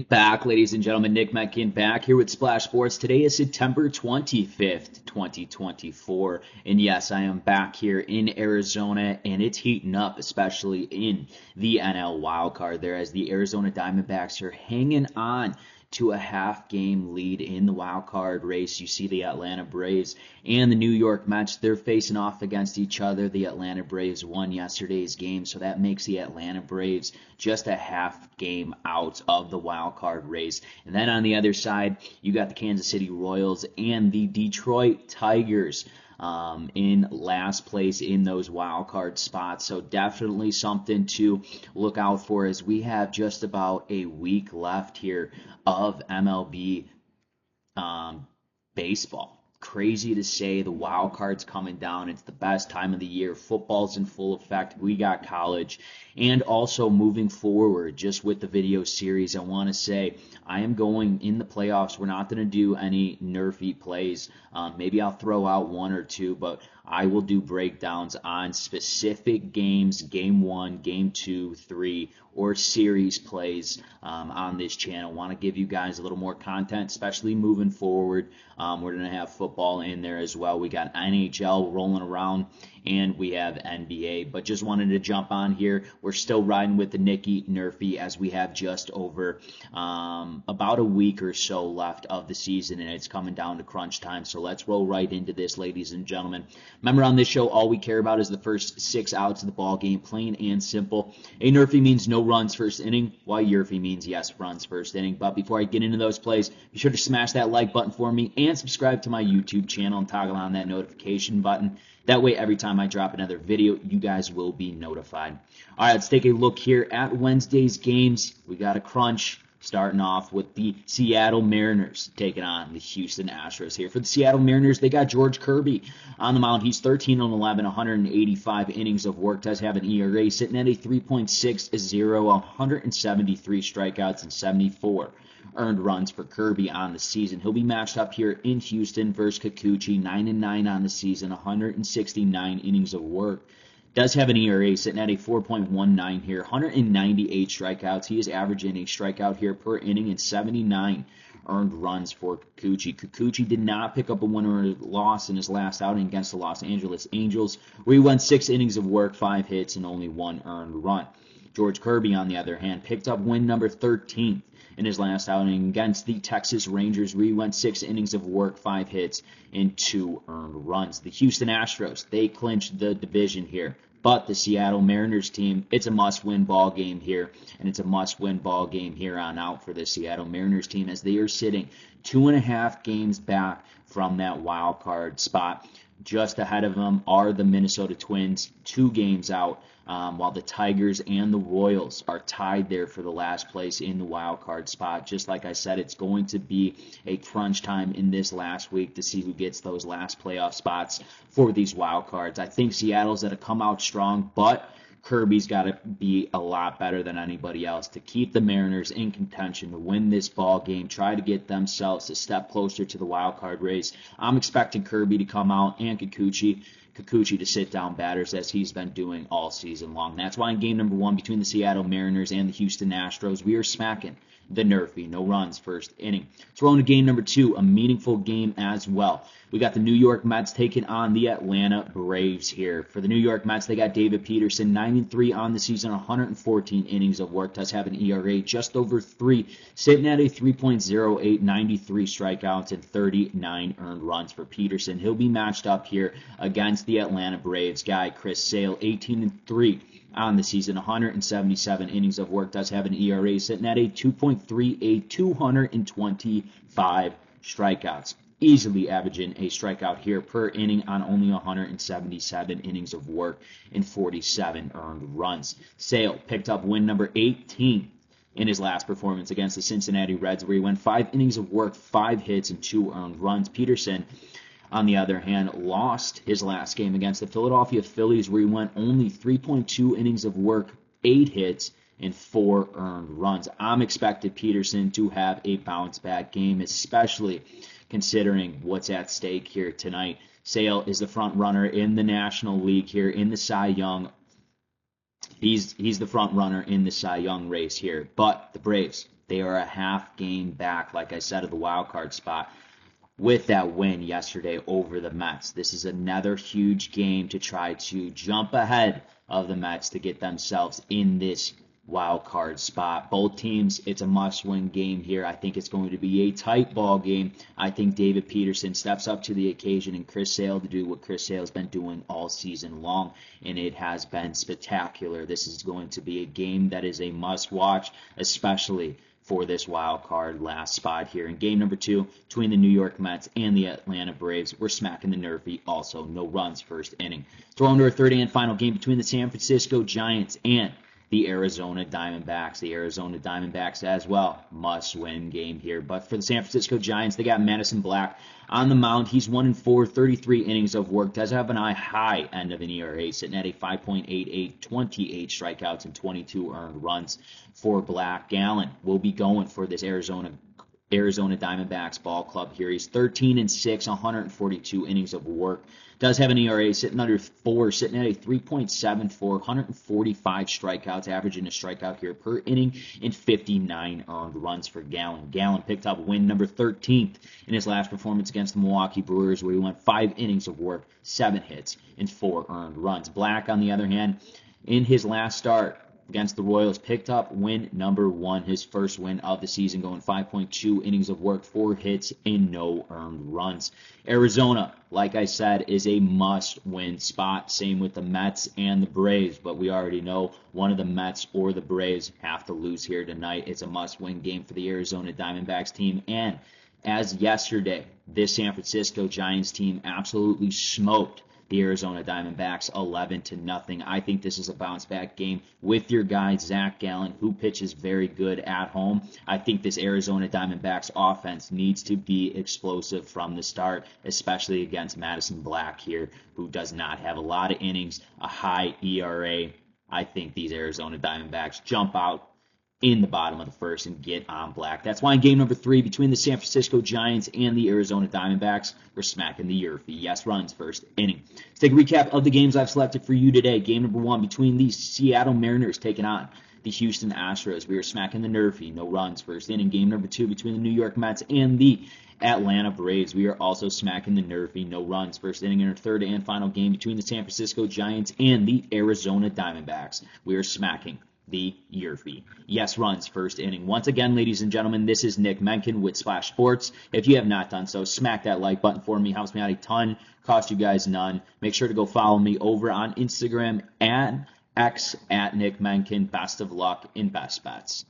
Back, ladies and gentlemen, Nick Menken back here with Splash Sports. Today is September 25th, 2024. And yes, I am back here in Arizona, and it's heating up, especially in the NL wildcard there, as the Arizona Diamondbacks are hanging on to a half-game lead in the wild card race. You see the Atlanta Braves and the New York Mets. They're facing off against each other. The Atlanta Braves won yesterday's game, so that makes the Atlanta Braves just a half game out of the wild card race. And then on the other side, you got the Kansas City Royals and the Detroit Tigers in last place in those wild card spots. So definitely something to look out for, as we have just about a week left here of MLB baseball. Crazy to say, the wild card's coming down. It's the best time of the year. Football's in full effect. We got college. And also moving forward, just with the video series, I want to say I am going in the playoffs. We're not going to do any NRFI plays. Maybe I'll throw out one or two, but I will do breakdowns on specific games, game 1, game 2, 3, or series plays on this channel. Want to give you guys a little more content, especially moving forward. We're going to have football in there as well. We got NHL rolling around, and we have NBA. But just wanted to jump on here. We're still riding with the Nicky NRFI, as we have just over about a week or so left of the season, and it's coming down to crunch time. So let's roll right into this, ladies and gentlemen. Remember, on this show, all we care about is the first 6 outs of the ball game, plain and simple. A NRFI means no runs first inning. YRFI means yes runs first inning. But before I get into those plays, be sure to smash that like button for me and subscribe to my YouTube channel and toggle on that notification button. That way, every time I drop another video, you guys will be notified. All right, let's take a look here at Wednesday's games. We got a crunch, starting off with the Seattle Mariners taking on the Houston Astros here. For the Seattle Mariners, they got George Kirby on the mound. He's 13-11, 185 innings of work. Does have an ERA sitting at a 3.60, 173 strikeouts, and 74 earned runs for Kirby on the season. He'll be matched up here in Houston versus Kikuchi, 9-9 on the season, 169 innings of work. Does have an ERA sitting at a 4.19 here, 198 strikeouts. He is averaging a strikeout here per inning and 79 earned runs for Kikuchi. Kikuchi did not pick up a win or a loss in his last outing against the Los Angeles Angels, where he went 6 innings of work, 5 hits, and only 1 earned run. George Kirby, on the other hand, picked up win number 13 in his last outing against the Texas Rangers, where he went 6 innings of work, 5 hits, and 2 earned runs. The Houston Astros, they clinched the division here. But the Seattle Mariners team, it's a must-win ball game here, and it's a must-win ball game here on out for the Seattle Mariners team, as they are sitting 2.5 games back from that wild card spot. Just ahead of them are the Minnesota Twins, 2 games out, while the Tigers and the Royals are tied there for the last place in the wild card spot. Just like I said, it's going to be a crunch time in this last week to see who gets those last playoff spots for these wild cards. I think Seattle's going to come out strong, but Kirby's got to be a lot better than anybody else to keep the Mariners in contention to win this ball game, try to get themselves a step closer to the wild card race. I'm expecting Kirby to come out and Kikuchi to sit down batters, as he's been doing all season long. That's why in game number 1 between the Seattle Mariners and the Houston Astros, we are smacking the NRFI, no runs first inning. Let's roll into game number 2, a meaningful game as well. We got the New York Mets taking on the Atlanta Braves here. For the New York Mets, they got David Peterson, 9-3 on the season, 114 innings of work. Does have an ERA just over 3, sitting at a 3.08, 93 strikeouts, and 39 earned runs for Peterson. He'll be matched up here against the Atlanta Braves guy, Chris Sale, 18-3 on the season, 177 innings of work. Does have an ERA sitting at a 2.38, 225 strikeouts. Easily averaging a strikeout here per inning on only 177 innings of work and 47 earned runs. Sale picked up win number 18 in his last performance against the Cincinnati Reds, where he went 5 innings of work, 5 hits, and 2 earned runs. Peterson, on the other hand, lost his last game against the Philadelphia Phillies, where he went only 3.2 innings of work, 8 hits, and 4 earned runs. I'm expecting Peterson to have a bounce-back game, especially considering what's at stake here tonight. Sale is the front runner in the National League here in the Cy Young. He's the front runner in the Cy Young race here. But the Braves, They are a half game back, like I said, of the wild card spot with that win yesterday over the Mets. This is another huge game to try to jump ahead of the Mets to get themselves in this wild card spot. Both teams, it's a must-win game here. I think it's going to be a tight ball game. I think David Peterson steps up to the occasion and Chris Sale to do what Chris Sale's been doing all season long, and it has been spectacular. This is going to be a game that is a must-watch, especially for this wild card last spot here. In game number 2, between the New York Mets and the Atlanta Braves, we're smacking the NRFI. Also, no runs first inning. Throw into our third and final game between the San Francisco Giants and the Arizona Diamondbacks. The Arizona Diamondbacks as well, must-win game here. But for the San Francisco Giants, they got Madison Black on the mound. He's 1-4, 33 innings of work. Does have an high end of an ERA, sitting at a 5.88, 28 strikeouts and 22 earned runs for Black. Gallen will be going for this Arizona Diamondbacks ball club here. He's 13-6, 142 innings of work. Does have an ERA sitting under 4, sitting at a 3.74, 145 strikeouts, averaging a strikeout here per inning, and 59 earned runs for Gallen. Gallen picked up win number 13th in his last performance against the Milwaukee Brewers, where he went 5 innings of work, 7 hits, and 4 earned runs. Black, on the other hand, in his last start against the Royals, picked up win number 1, his first win of the season, going 5.2 innings of work, 4 hits, and no earned runs. Arizona, like I said, is a must-win spot. Same with the Mets and the Braves, but we already know one of the Mets or the Braves have to lose here tonight. It's a must-win game for the Arizona Diamondbacks team, and as yesterday, this San Francisco Giants team absolutely smoked the Arizona Diamondbacks 11-0. I think this is a bounce-back game with your guy, Zach Gallen, who pitches very good at home. I think this Arizona Diamondbacks offense needs to be explosive from the start, especially against Madison Black here, who does not have a lot of innings, a high ERA. I think these Arizona Diamondbacks jump out in the bottom of the first and get on Black. That's why in game number 3, between the San Francisco Giants and the Arizona Diamondbacks, we're smacking the YRFI. Yes, runs first inning. Let's take a recap of the games I've selected for you today. Game number 1, between the Seattle Mariners taking on the Houston Astros. We are smacking the NRFI. No runs first inning. Game number 2, between the New York Mets and the Atlanta Braves. We are also smacking the NRFI. No runs first inning. In our third and final game between the San Francisco Giants and the Arizona Diamondbacks, we are smacking the YRFI. Yes, runs first inning. Once again, ladies and gentlemen, this is Nick Menken with Splash Sports. If you have not done so, smack that like button for me. Helps me out a ton. Cost you guys none. Make sure to go follow me over on Instagram and X at Nick Menken. Best of luck and best bets.